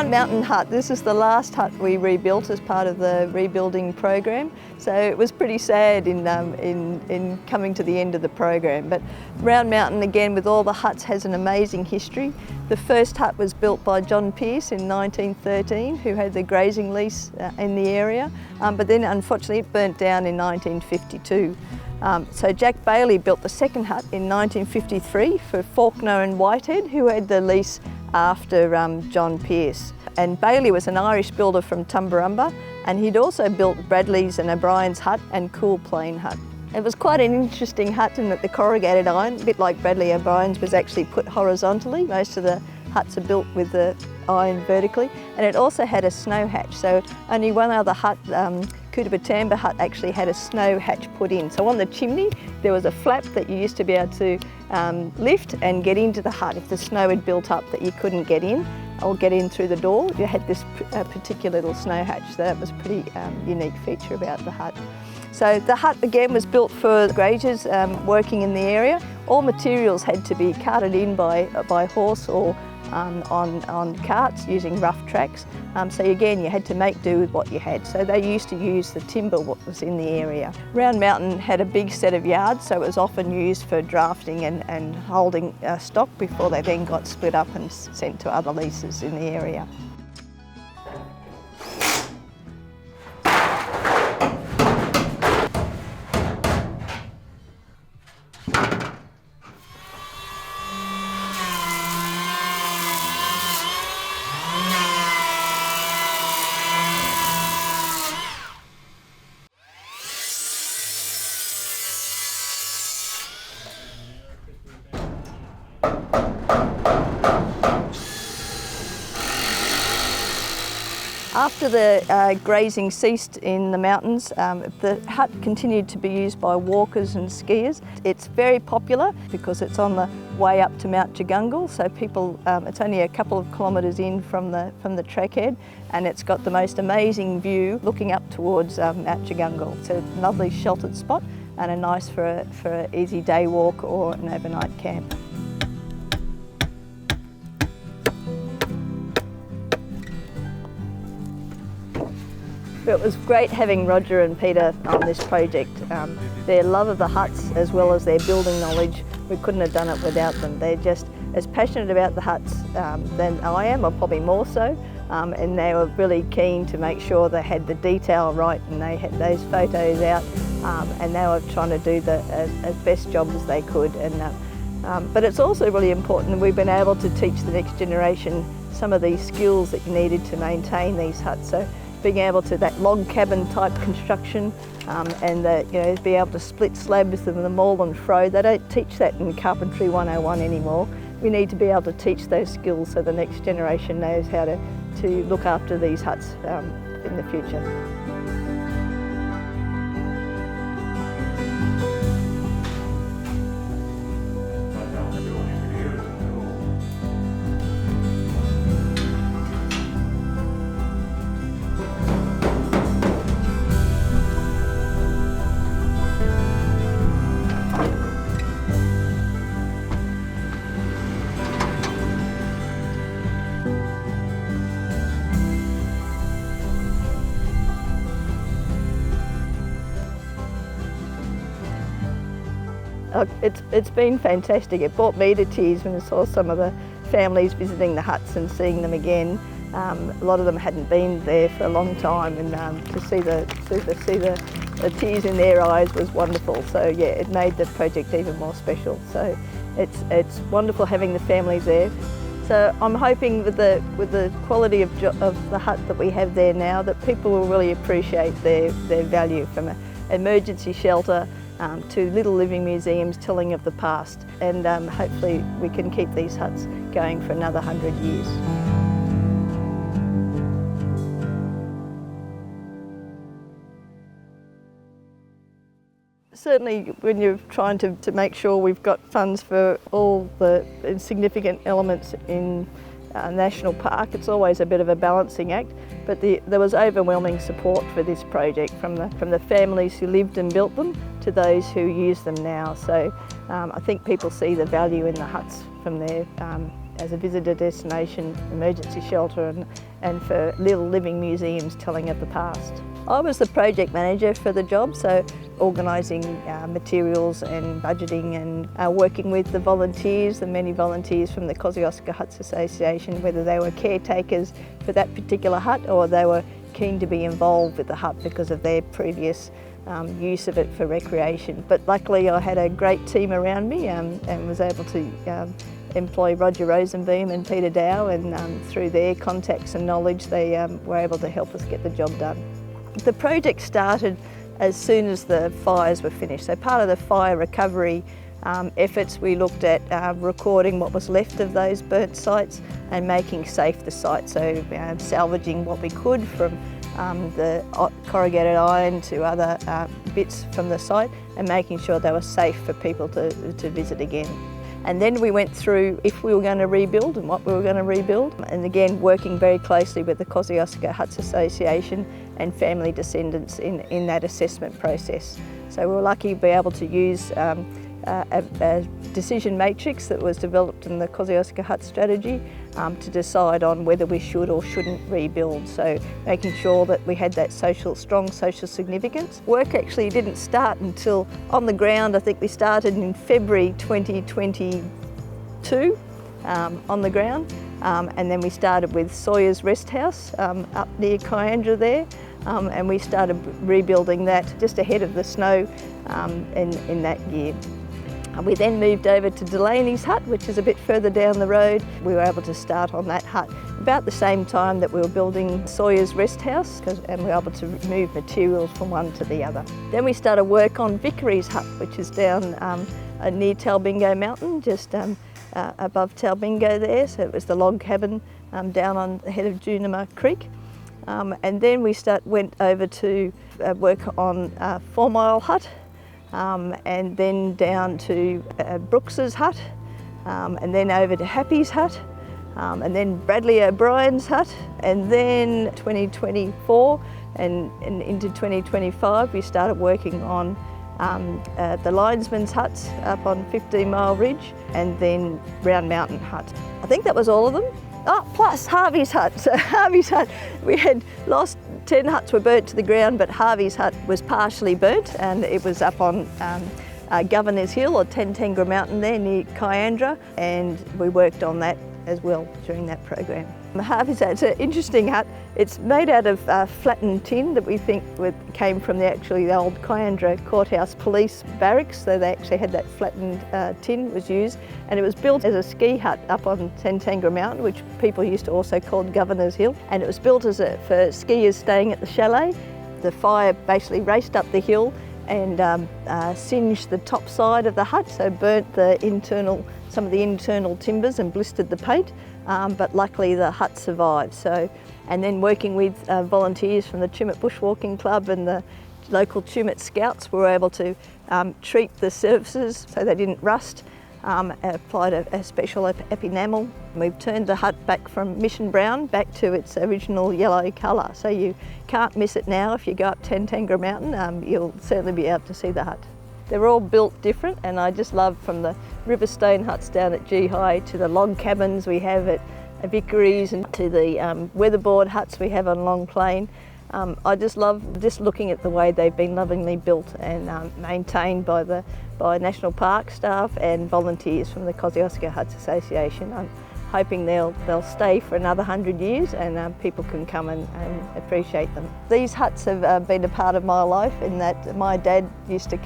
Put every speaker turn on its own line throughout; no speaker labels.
Round Mountain hut, this is the last hut we rebuilt as part of the rebuilding program. So it was pretty sad in coming to the end of the program. But Round Mountain, again, with all the huts, has an amazing history. The first hut was built by John Pearce in 1913, who had the grazing lease in the area, but then unfortunately it burnt down in 1952. So Jack Bailey built the second hut in 1953 for Faulkner and Whitehead, who had the lease after John Pearce. And Bailey was an Irish builder from Tumbarumba, and he'd also built Bradley's and O'Brien's hut and Cool Plain hut. It was quite an interesting hut in that the corrugated iron, a bit like Bradley O'Brien's, was actually put horizontally. Most of the huts are built with the iron vertically, and it also had a snow hatch. So only one other hut, Kutabatamba hut, actually had a snow hatch put in. So on the chimney there was a flap that you used to be able to lift and get into the hut if the snow had built up that you couldn't get in or get in through the door. You had this particular little snow hatch, so that was a pretty unique feature about the hut. So the hut again was built for graziers working in the area. All materials had to be carted in by horse or on carts using rough tracks. So again, you had to make do with what you had. So they used to use the timber what was in the area. Round Mountain had a big set of yards, so it was often used for drafting and holding stock before they then got split up and sent to other leases in the area. After the grazing ceased in the mountains, the hut continued to be used by walkers and skiers. It's very popular because it's on the way up to Mount Jagungal, so people, it's only a couple of kilometres in from the trackhead, and it's got the most amazing view looking up towards Mount Jagungal. It's a lovely sheltered spot and a nice for an easy day walk or an overnight camp. It was great having Roger and Peter on this project. Their love of the huts as well as their building knowledge, we couldn't have done it without them. They're just as passionate about the huts than I am, or probably more so, and they were really keen to make sure they had the detail right and they had those photos out, and they were trying to do as best job as they could. But it's also really important that we've been able to teach the next generation some of these skills that you needed to maintain these huts. So being able to, that log cabin type construction, and be able to split slabs with the maul and fro. They don't teach that in Carpentry 101 anymore. We need to be able to teach those skills so the next generation knows how to look after these huts in the future. It's been fantastic. It brought me to tears when I saw some of the families visiting the huts and seeing them again. A lot of them hadn't been there for a long time, and to see the tears in their eyes was wonderful. So yeah, it made the project even more special. So it's wonderful having the families there. So I'm hoping with the quality of the hut that we have there now, that people will really appreciate their value, from an emergency shelter to little living museums telling of the past, and hopefully we can keep these huts going for another 100 years. Certainly when you're trying to make sure we've got funds for all the significant elements in National Park, it's always a bit of a balancing act, but there was overwhelming support for this project from the families who lived and built them to those who use them now. So I think people see the value in the huts from their as a visitor destination, emergency shelter and for little living museums telling of the past. I was the project manager for the job, so organising materials and budgeting and working with the volunteers, the many volunteers from the Kosciuszko Huts Association, whether they were caretakers for that particular hut or they were keen to be involved with the hut because of their previous use of it for recreation. But luckily I had a great team around me and was able to employ Roger Rosenboom and Peter Dow, and through their contacts and knowledge they were able to help us get the job done. The project started as soon as the fires were finished. So part of the fire recovery efforts, we looked at recording what was left of those burnt sites and making safe the site. So salvaging what we could from the corrugated iron to other bits from the site and making sure they were safe for people to visit again. And then we went through if we were going to rebuild and what we were going to rebuild. And again, working very closely with the Kosciuszko Huts Association and family descendants in that assessment process. So we were lucky to be able to use a decision matrix that was developed in the Kosciuszko Hut strategy to decide on whether we should or shouldn't rebuild. So making sure that we had that strong social significance. Work actually didn't start until on the ground. I think we started in February 2022 on the ground, and then we started with Sawyer's Rest House up near Kiandra there. And we started rebuilding that just ahead of the snow in that year. We then moved over to Delaney's hut, which is a bit further down the road. We were able to start on that hut about the same time that we were building Sawyer's Rest House, and we were able to move materials from one to the other. Then we started work on Vickery's hut, which is down near Talbingo Mountain, just above Talbingo there. So it was the log cabin down on the head of Junima Creek. And then we went over to work on 4 Mile Hut, and then down to Brooks's hut, and then over to Happy's hut, and then Bradley O'Brien's hut, and then 2024 and into 2025 we started working on the linesman's huts up on 15 Mile Ridge, and then Round Mountain Hut. I think that was all of them. Oh, plus Harvey's hut. So Harvey's hut, we had lost 10 huts were burnt to the ground, but Harvey's hut was partially burnt, and it was up on Governor's Hill or Tentengra Mountain there near Kiandra, and we worked on that as well during that program. Harvey's hut, it's an interesting hut. It's made out of flattened tin that we think came from the old Kiandra Courthouse Police Barracks, so they actually had that flattened tin was used, and it was built as a ski hut up on Tentengra Mountain, which people used to also call Governor's Hill, and it was built for skiers staying at the chalet. The fire basically raced up the hill and singed the top side of the hut, so burnt some of the internal timbers and blistered the paint, but luckily the hut survived. And then working with volunteers from the Tumut Bushwalking Club and the local Tumut Scouts, we were able to treat the surfaces so they didn't rust, applied a special epinamel. We've turned the hut back from mission brown back to its original yellow colour, so you can't miss it now. If you go up Tentengra Mountain, you'll certainly be able to see the hut. They're all built different, and I just love from the riverstone huts down at G High to the log cabins we have at Vickery's and to the weatherboard huts we have on Long Plain. I just love looking at the way they've been lovingly built and maintained by National Park staff and volunteers from the Kosciuszko Huts Association. I'm hoping they'll stay for another 100 years and people can come and appreciate them. These huts have been a part of my life in that my dad used to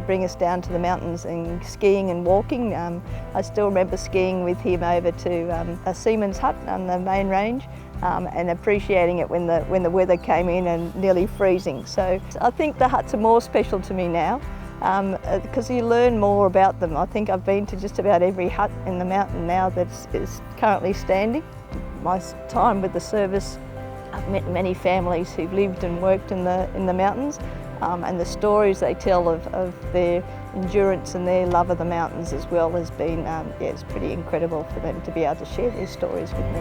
bring us down to the mountains and skiing and walking. I still remember skiing with him over to a seaman's hut on the main range. And appreciating it when the weather came in and nearly freezing. So I think the huts are more special to me now because you learn more about them. I think I've been to just about every hut in the mountain now that is currently standing. My time with the service, I've met many families who've lived and worked in the mountains, and the stories they tell of their endurance and their love of the mountains as well has been, it's pretty incredible for them to be able to share their stories with me.